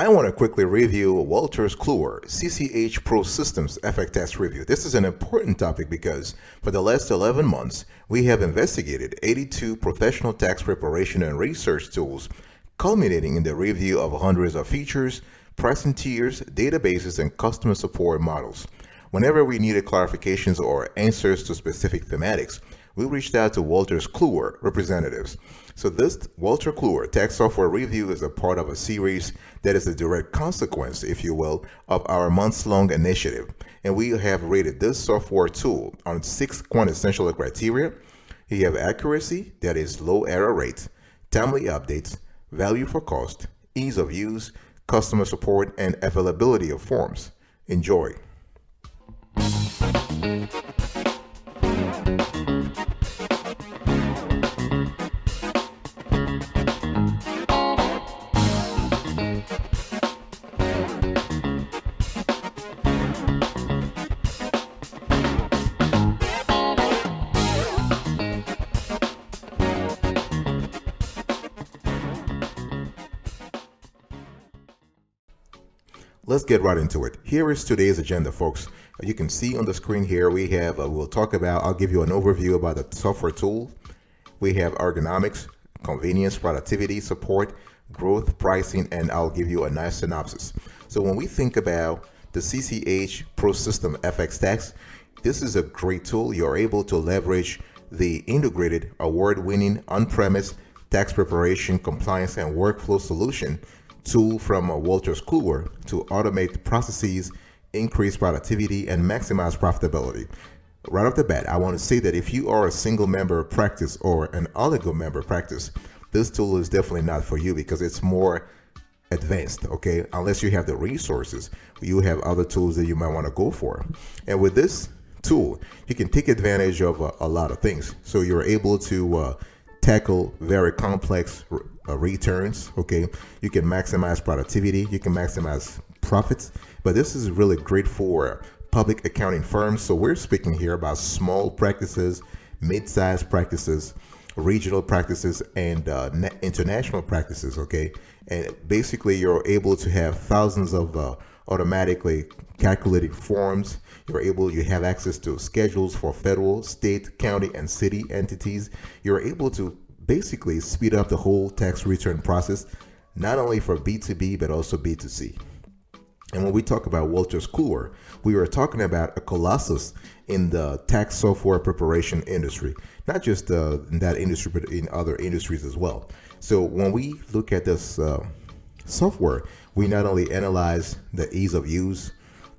I want to quickly review Wolters Kluwer CCH ProSystems FX Tax Review. This is an important topic because for the last 11 months, we have investigated 82 professional tax preparation and research tools, culminating in the review of hundreds of features, pricing tiers, databases, and customer support models. Whenever we needed clarifications or answers to specific thematics, we reached out to Wolters Kluwer representatives. So this Wolters Kluwer Tax Software Review is a part of a series that is a direct consequence, if you will, of our months-long initiative. And we have rated this software tool on 6 quintessential criteria. You have accuracy, that is low error rate, timely updates, value for cost, ease of use, customer support, and availability of forms. Enjoy. Let's get right into it. Here is today's agenda, folks. You can see on the screen here, we have, I'll give you an overview about the software tool. We have ergonomics, convenience, productivity, support, growth, pricing, and I'll give you a nice synopsis. So when we think about the CCH ProSystems FX Tax, this is a great tool. You're able to leverage the integrated, award-winning, on-premise tax preparation, compliance, and workflow solution tool from Wolters Kluwer to automate processes, increase productivity, and maximize profitability. Right off the bat, I want to say that if you are a single member practice or an oligo member practice, this tool is definitely not for you because it's more advanced, okay? Unless you have the resources, you have other tools that you might want to go for. And with this tool, you can take advantage of a lot of things. So you're able to tackle very complex returns, okay? You can maximize productivity, you can maximize profits, but this is really great for public accounting firms. So we're speaking here about small practices, mid-sized practices, regional practices, and international practices, okay? And basically you're able to have thousands of automatically calculated forms. You have access to schedules for federal, state, county, and city entities. You're able to basically speed up the whole tax return process, not only for B2B, but also B2C. And when we talk about Wolters Kluwer, we are talking about a colossus in the tax software preparation industry, not just in that industry, but in other industries as well. So when we look at this software, we not only analyze the ease of use,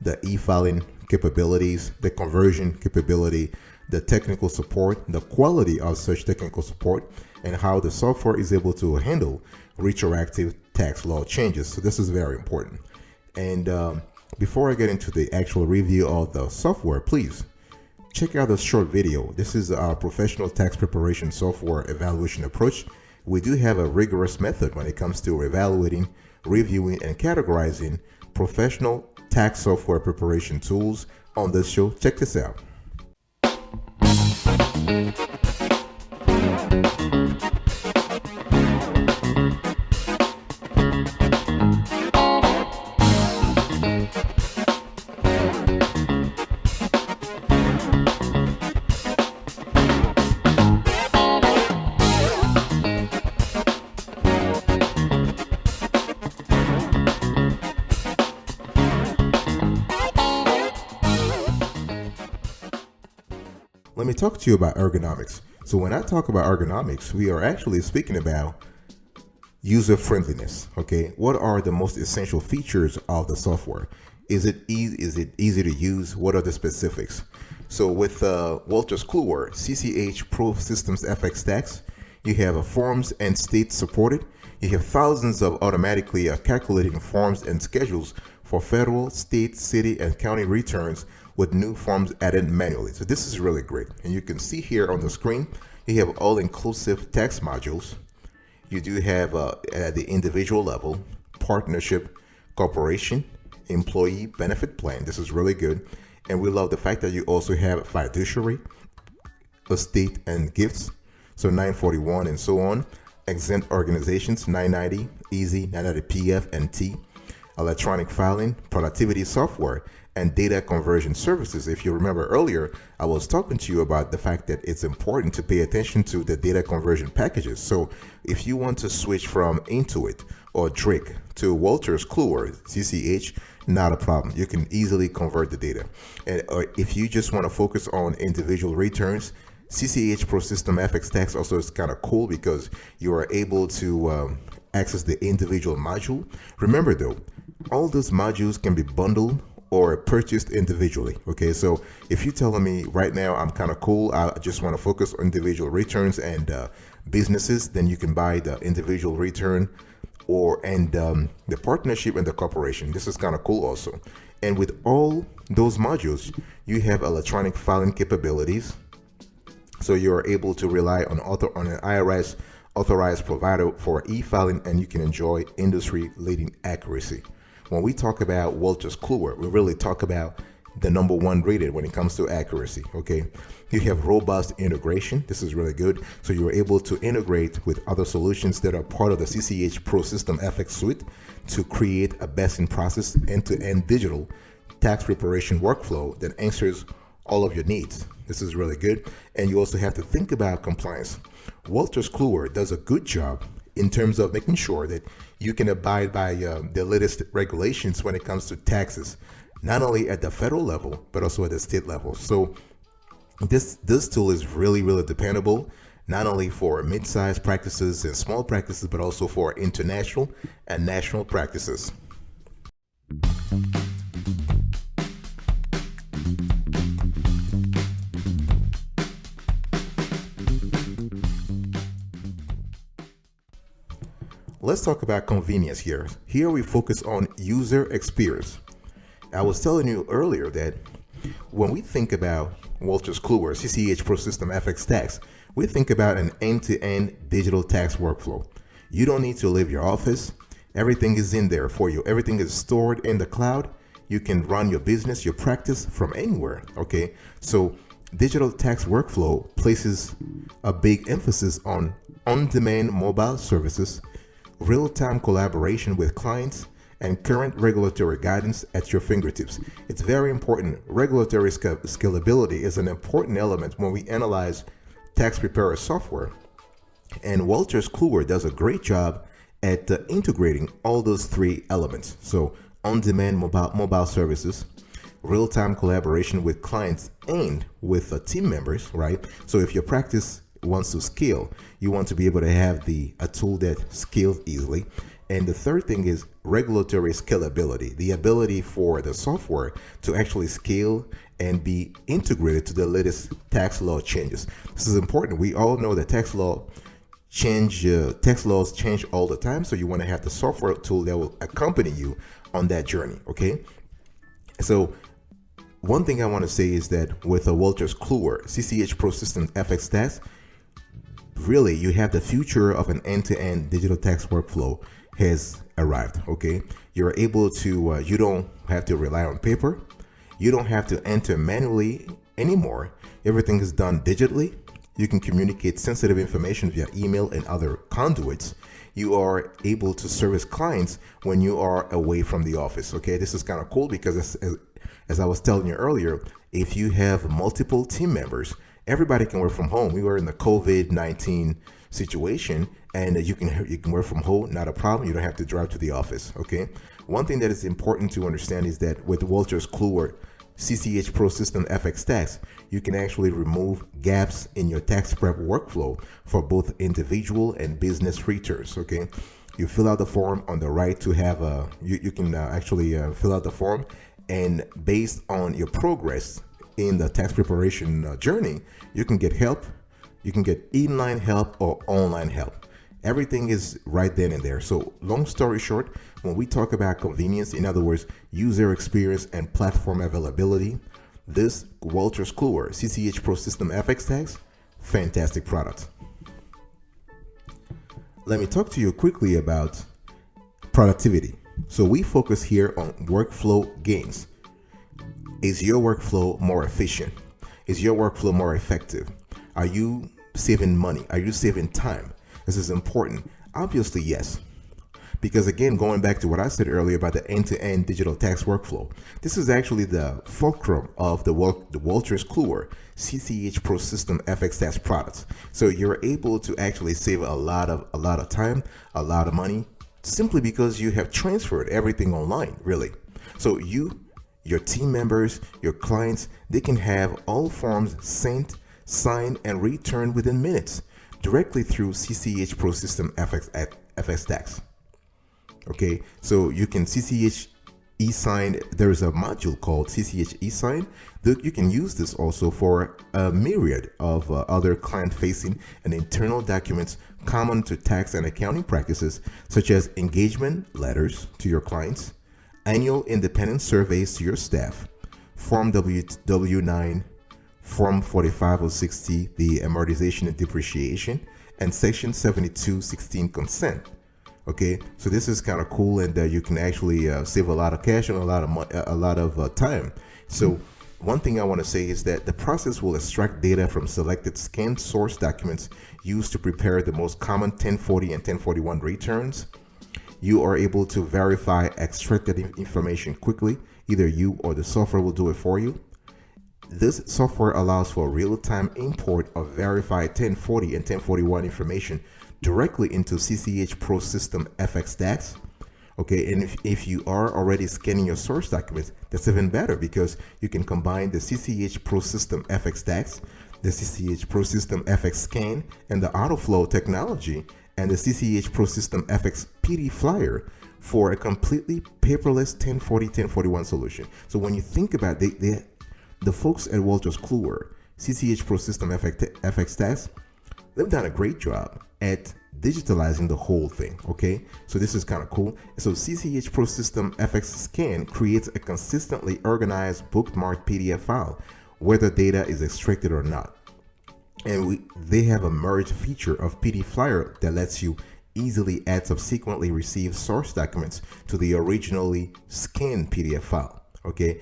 the e-filing capabilities, the conversion capability, the technical support, the quality of such technical support, and how the software is able to handle retroactive tax law changes. So this is very important. And before I get into the actual review of the software, please check out this short video. This is our professional tax preparation software evaluation approach. We do have a rigorous method when it comes to evaluating, reviewing, and categorizing professional tax software preparation tools on this show. Check this out. Let me talk to you about ergonomics. So when I talk about ergonomics, we are actually speaking about user friendliness, okay? What are the most essential features of the software? Is it easy to use? What are the specifics? So with Wolters Kluwer CCH ProSystems FX Tax, you have forms and states supported. You have thousands of automatically calculating forms and schedules for federal, state, city, and county returns with new forms added manually. So this is really great. And you can see here on the screen, you have all-inclusive tax modules. You do have at the individual level, partnership, corporation, employee benefit plan. This is really good. And we love the fact that you also have fiduciary, estate, and gifts. So 941 and so on. Exempt organizations, 990, easy, 990 PF and T. electronic filing, productivity software, and data conversion services. If you remember earlier, I was talking to you about the fact that it's important to pay attention to the data conversion packages. So if you want to switch from Intuit or Drake to Wolters Kluwer, CCH, not a problem. You can easily convert the data. And if you just want to focus on individual returns, CCH ProSystem FX Tax also is kind of cool because you are able to access the individual module. Remember though, all those modules can be bundled or purchased individually. Okay, so if you're telling me right now I'm kind of cool, I just want to focus on individual returns and businesses, then you can buy the individual return and the partnership and the corporation. This is kind of cool also. And with all those modules, you have electronic filing capabilities. So you're able to rely on an IRS authorized provider for e-filing, and you can enjoy industry-leading accuracy. When we talk about Wolters Kluwer, we really talk about the number one rated when it comes to accuracy. Okay, you have robust integration. This is really good. So you're able to integrate with other solutions that are part of the CCH ProSystem FX suite to create a best-in-process end-to-end digital tax preparation workflow that answers all of your needs. This is really good. And you also have to think about compliance. Wolters Kluwer does a good job in terms of making sure that you can abide by the latest regulations when it comes to taxes, not only at the federal level, but also at the state level. So this tool is really, really dependable, not only for mid-sized practices and small practices, but also for international and national practices. Let's talk about convenience here. Here we focus on user experience. I was telling you earlier that when we think about Wolters Kluwer, CCH ProSystem FX Tax, we think about an end-to-end digital tax workflow. You don't need to leave your office. Everything is in there for you. Everything is stored in the cloud. You can run your business, your practice from anywhere. Okay, so digital tax workflow places a big emphasis on on-demand mobile services, real-time collaboration with clients, and current regulatory guidance at your fingertips. It's very important. Regulatory scalability is an important element when we analyze tax preparer software. And Wolters Kluwer does a great job at integrating all those three elements. So on-demand mobile services, real-time collaboration with clients and with team members, right? So if your practice wants to scale, you want to be able to have a tool that scales easily. And the third thing is regulatory scalability, the ability for the software to actually scale and be integrated to the latest tax law changes. This is important. We all know that tax laws change all the time. So you want to have the software tool that will accompany you on that journey. Okay. So one thing I want to say is that with a Wolters Kluwer CCH ProSystems FX Tax, really you have the future of an end-to-end digital tax workflow has arrived. Okay, you're able to you don't have to rely on paper, you don't have to enter manually anymore. Everything is done digitally. You can communicate sensitive information via email and other conduits. You are able to service clients when you are away from the office. Okay, this is kind of cool because as I was telling you earlier, if you have multiple team members, everybody can work from home. We were in the COVID-19 situation, and you can work from home, not a problem. You don't have to drive to the office. Okay. One thing that is important to understand is that with Wolters Kluwer CCH ProSystem FX Tax, you can actually remove gaps in your tax prep workflow for both individual and business returns. Okay. You fill out the form on the right to have you can actually fill out the form, and based on your progress in the tax preparation journey, you can get help. You can get inline help or online help. Everything is right then and there. So long story short, when we talk about convenience, in other words, user experience and platform availability, this Wolters Kluwer CCH ProSystem FX Tax, fantastic product. Let me talk to you quickly about productivity. So we focus here on workflow gains. Is your workflow more efficient? Is your workflow more effective? Are you saving money? Are you saving time? This is important. Obviously, yes. Because again, going back to what I said earlier about the end-to-end digital tax workflow, this is actually the fulcrum of the Wolters Kluwer CCH ProSystem FX tax products. So you're able to actually save a lot of time, a lot of money, simply because you have transferred everything online, really. So your team members, your clients, they can have all forms sent, signed, and returned within minutes directly through CCH ProSystem FX tax. Okay, so you can CCH e-sign. There is a module called CCH e-sign that you can use this also for a myriad of other client-facing and internal documents common to tax and accounting practices, such as engagement letters to your clients, annual independent surveys to your staff, Form W9, Form 45060, the amortization and depreciation, and Section 7216 consent. Okay, so this is kind of cool, and you can actually save a lot of cash and a lot of time. So one thing I want to say is that the process will extract data from selected scanned source documents used to prepare the most common 1040 and 1041 returns. You are able to verify extracted information quickly. Either you or the software will do it for you. This software allows for real-time import of verified 1040 and 1041 information directly into CCH ProSystem FX tax. Okay, and if you are already scanning your source documents, that's even better, because you can combine the CCH ProSystem FX tax, the CCH ProSystem FX scan, and the AutoFlow technology, and the CCH ProSystem FX PD flyer for a completely paperless 1040 1041 solution. So when you think about the folks at Wolters Kluwer CCH ProSystem FX tax, they've done a great job at digitalizing the whole thing. Okay, so this is kind of cool. So CCH ProSystem FX scan creates a consistently organized bookmarked PDF file, whether data is extracted or not. And they have a merge feature of PD flyer that lets you easily add subsequently received source documents to the originally scanned PDF file. Okay,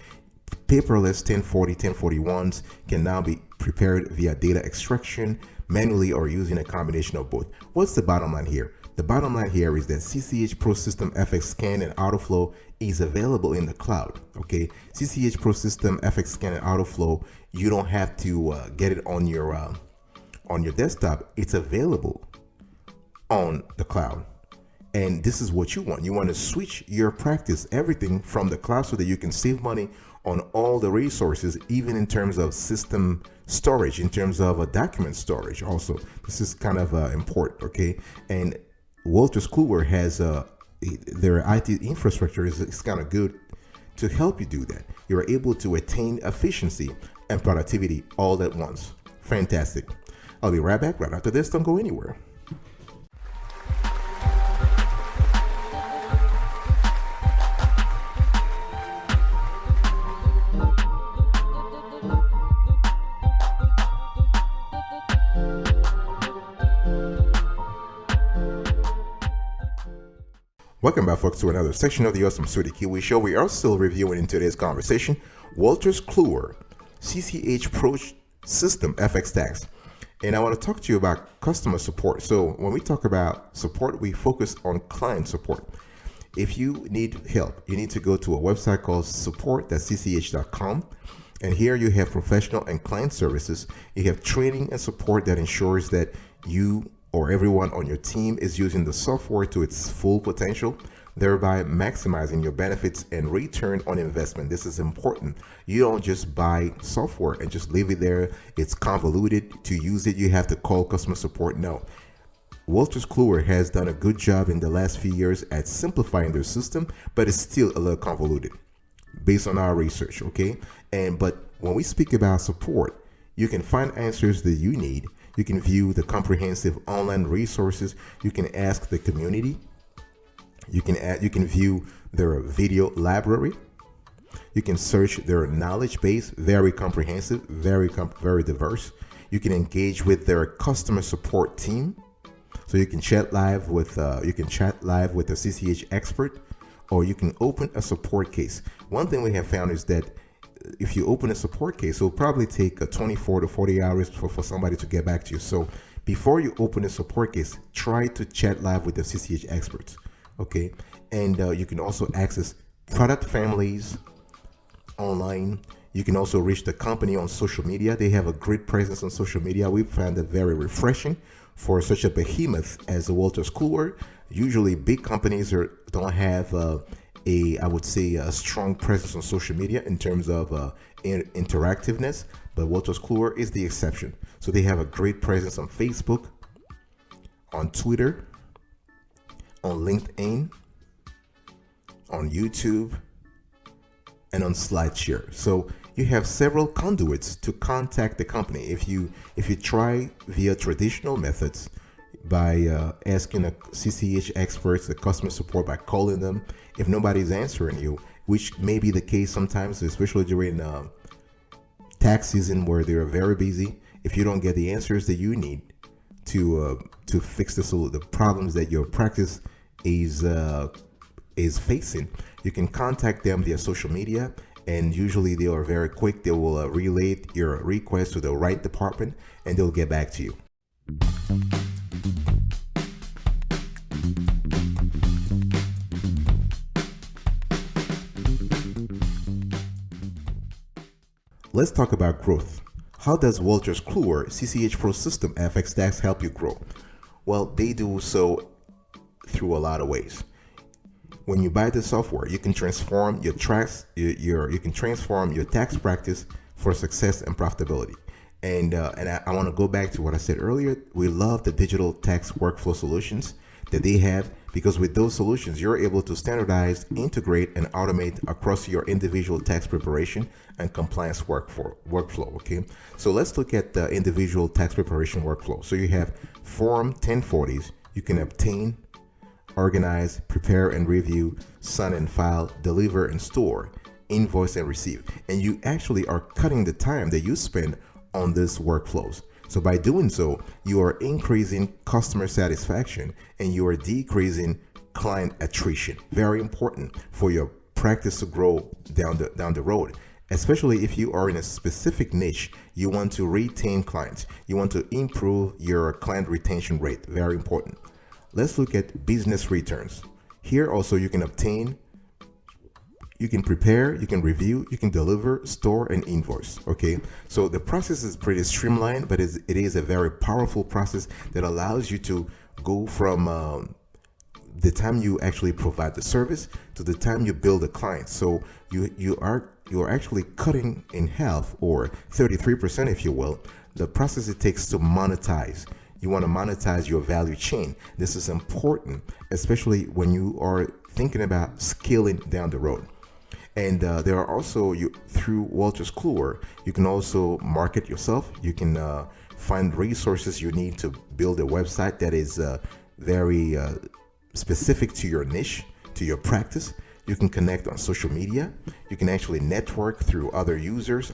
paperless 1040 1041s can now be prepared via data extraction, manually, or using a combination of both. What's the bottom line here? The bottom line here is that CCH ProSystem FX Scan and AutoFlow is available in the cloud. Okay, CCH ProSystem FX Scan and AutoFlow, you don't have to get it on your desktop. It's available on the cloud. And this is what you want. You want to switch your practice, everything from the cloud, so that you can save money on all the resources, even in terms of system storage, in terms of a document storage. Also, this is kind of important. Okay, and Wolters Kluwer has their IT infrastructure is kind of good to help you do that. You're able to attain efficiency and productivity all at once. Fantastic. I'll be right back right after this. Don't go anywhere. Welcome back, folks, to another section of the Awesome Sweetie Kiwi Show. We are still reviewing in today's conversation Wolters Kluwer CCH ProSystem FX tax. And I want to talk to you about customer support. So when we talk about support, we focus on client support. If you need help, you need to go to a website called support.cch.com. And here you have professional and client services. You have training and support that ensures that you or everyone on your team is using the software to its full potential, thereby maximizing your benefits and return on investment. This is important. You don't just buy software and just leave it there. It's convoluted. To use it, you have to call customer support. No. Wolters Kluwer has done a good job in the last few years at simplifying their system, but it's still a little convoluted based on our research. Okay. But when we speak about support, you can find answers that you need. You can view the comprehensive online resources. You can ask the community. You can view their video library. You can search their knowledge base, very comprehensive, very diverse. You can engage with their customer support team. So you can chat live with a CCH expert, or you can open a support case. One thing we have found is that if you open a support case, it'll probably take 24 to 40 hours for somebody to get back to you. So before you open a support case, try to chat live with the CCH experts. Okay, and you can also access product families online. You can also reach the company on social media. They have a great presence on social media. We found it very refreshing for such a behemoth as the Wolters Kluwer. Usually, big companies don't have I would say, a strong presence on social media in terms of interactiveness. But Wolters Kluwer is the exception. So they have a great presence on Facebook, on Twitter, on LinkedIn, on YouTube, and on SlideShare. So you have several conduits to contact the company. If you try via traditional methods by asking a CCH experts, the customer support, by calling them, if nobody's answering you, which may be the case sometimes, especially during tax season where they're very busy, if you don't get the answers that you need to fix the problems that your practice is facing, you can contact them via social media, and usually they are very quick. They will relay your request to the right department, and they'll get back to you. Let's talk about growth. How does Wolters Kluwer CCH ProSystems FX Tax help you grow? Well, they do so through a lot of ways. When you buy the software, you can transform your tax practice for success and profitability. And I want to go back to what I said earlier. We love the digital tax workflow solutions that they have, because with those solutions, you're able to standardize, integrate, and automate across your individual tax preparation and compliance workflow. Okay, so let's look at the individual tax preparation workflow. So you have Form 1040s. You can obtain, organize, prepare and review, sign and file, deliver and store, invoice and receive. And you actually are cutting the time that you spend on these workflows. So by doing so, you are increasing customer satisfaction and you are decreasing client attrition. Very important for your practice to grow down the road. Especially if you are in a specific niche, you want to retain clients. You want to improve your client retention rate. Very important. Let's look at business returns. Here also you can obtain, you can prepare, you can review, you can deliver, store, and invoice. Okay, so the process is pretty streamlined, but it is a very powerful process that allows you to go from the time you actually provide the service to the time you bill the client. So you are actually cutting in half, or 33% if you will, the process it takes to monetize. You want to monetize your value chain. This is important, especially when you are thinking about scaling down the road. And there are also, through Wolters Kluwer, you can also market yourself. You can find resources you need to build a website that is very specific to your niche, to your practice. You can connect on social media. You can actually network through other users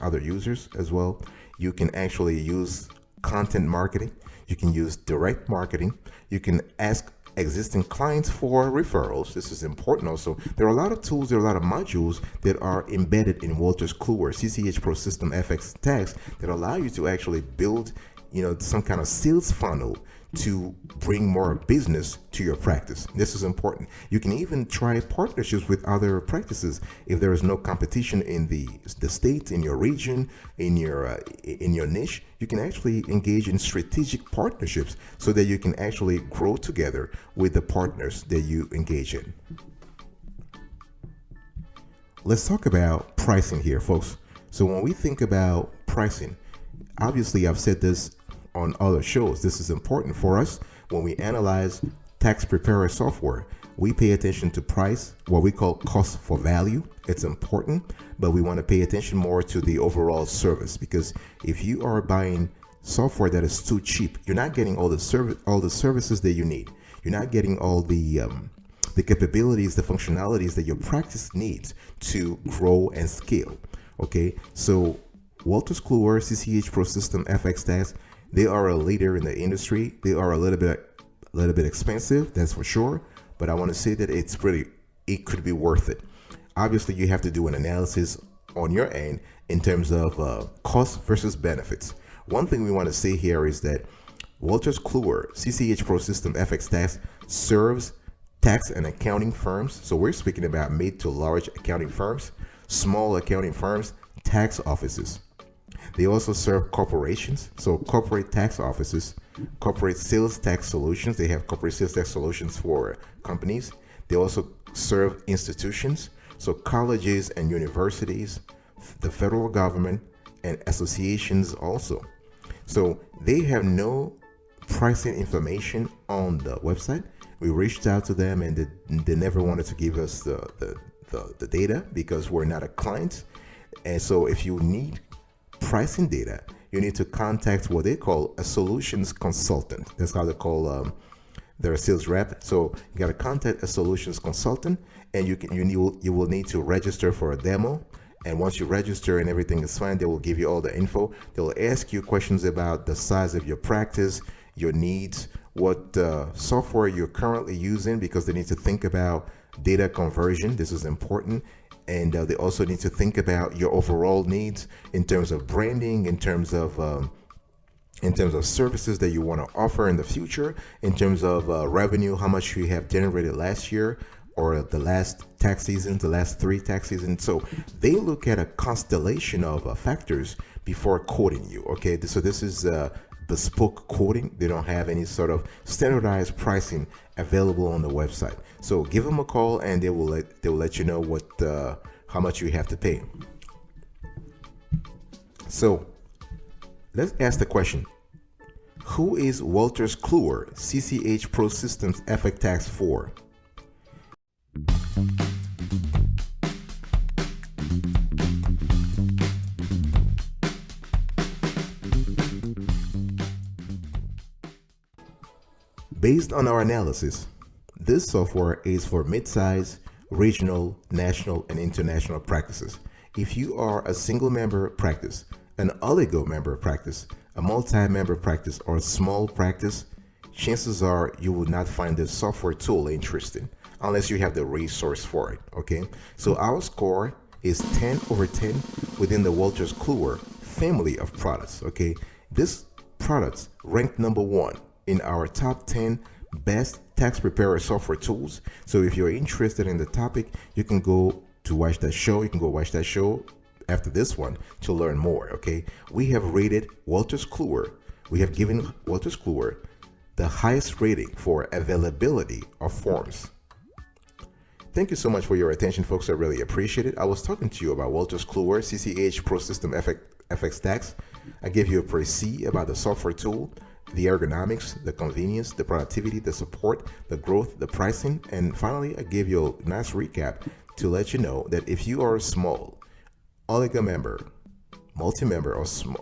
as well. You can actually use content marketing. You can use direct marketing. You can ask existing clients for referrals. This is important also. There are a lot of tools, there are a lot of modules that are embedded in Wolters Kluwer CCH ProSystems FX Tax that allow you to actually build, some kind of sales funnel to bring more business to your practice. This is important. You can even try partnerships with other practices if there is no competition in the state, in your region, in your niche. You can actually engage in strategic partnerships so that you can actually grow together with the partners that you engage in. Let's talk about pricing here, folks. So when we think about pricing, obviously I've said this on other shows, this is important for us. When we analyze tax preparer software, we pay attention to price, what we call cost for value. It's important, but we want to pay attention more to the overall service, because if you are buying software that is too cheap, you're not getting all the services that you need. You're not getting all the capabilities, the functionalities that your practice needs to grow and scale. Okay, so Wolters Kluwer CCH ProSystems FX Tax, they are a leader in the industry. They are a little bit expensive, that's for sure, but I want to say that it could be worth it. Obviously, you have to do an analysis on your end in terms of cost versus benefits. One thing we want to say here is that Wolters Kluwer CCH ProSystems FX Tax serves tax and accounting firms. So we're speaking about mid to large accounting firms, small accounting firms, tax offices. They also serve corporations, so corporate tax offices, corporate sales tax solutions. They have corporate sales tax solutions for companies. They also serve institutions, so colleges and universities, the federal government, and associations also. So they have no pricing information on the website. We reached out to them and they never wanted to give us the data because we're not a client. And so if you need pricing data, you need to contact what they call a solutions consultant. That's how they call their sales rep. So you got to contact a solutions consultant, and you will need to register for a demo. And once you register and everything is fine, they will give you all the info. They'll ask you questions about the size of your practice, your needs, what software you're currently using, because they need to think about data conversion. This is important. And they also need to think about your overall needs in terms of branding, in terms of services that you want to offer in the future, in terms of revenue, how much you have generated last year or the last tax season, the last 3 tax seasons. So they look at a constellation of factors before quoting you. Okay, so this is bespoke quoting. They don't have any sort of standardized pricing available on the website. So give them a call and they will let you know what how much you have to pay. So let's ask the question: who is Wolters Kluwer CCH ProSystems FX Tax for? Based on our analysis, this software is for mid-size, regional, national, and international practices. If you are a single member practice, an oligo member practice, a multi-member practice, or a small practice, chances are you will not find this software tool interesting unless you have the resource for it. Okay, so our score is 10 over 10 within the Wolters Kluwer family of products. Okay, this product ranked number 1 in our top 10 best tax preparer software tools. So if you're interested in the topic, you can go to watch that show. You can go watch that show after this one to learn more. Okay, we have rated Wolters Kluwer. We have given Wolters Kluwer the highest rating for availability of forms. Thank you so much for your attention, folks. I really appreciate it. I was talking to you about Wolters Kluwer CCH ProSystems FX Tax. I gave you a précis about the software tool, the ergonomics, the convenience, the productivity, the support, the growth, the pricing, and finally I gave you a nice recap to let you know that if you are a small oligo member, multi-member,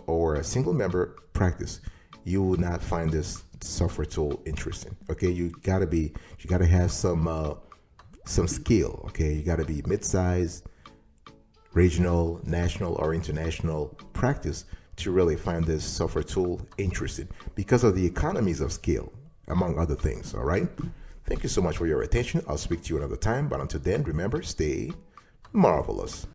or a single member practice, you will not find this software tool interesting. Okay, you gotta have some skill. Okay, you gotta be mid-sized, regional, national, or international practice to really find this software tool interesting because of the economies of scale, among other things. All right. Thank you so much for your attention. I'll speak to you another time, but until then, remember, stay marvelous.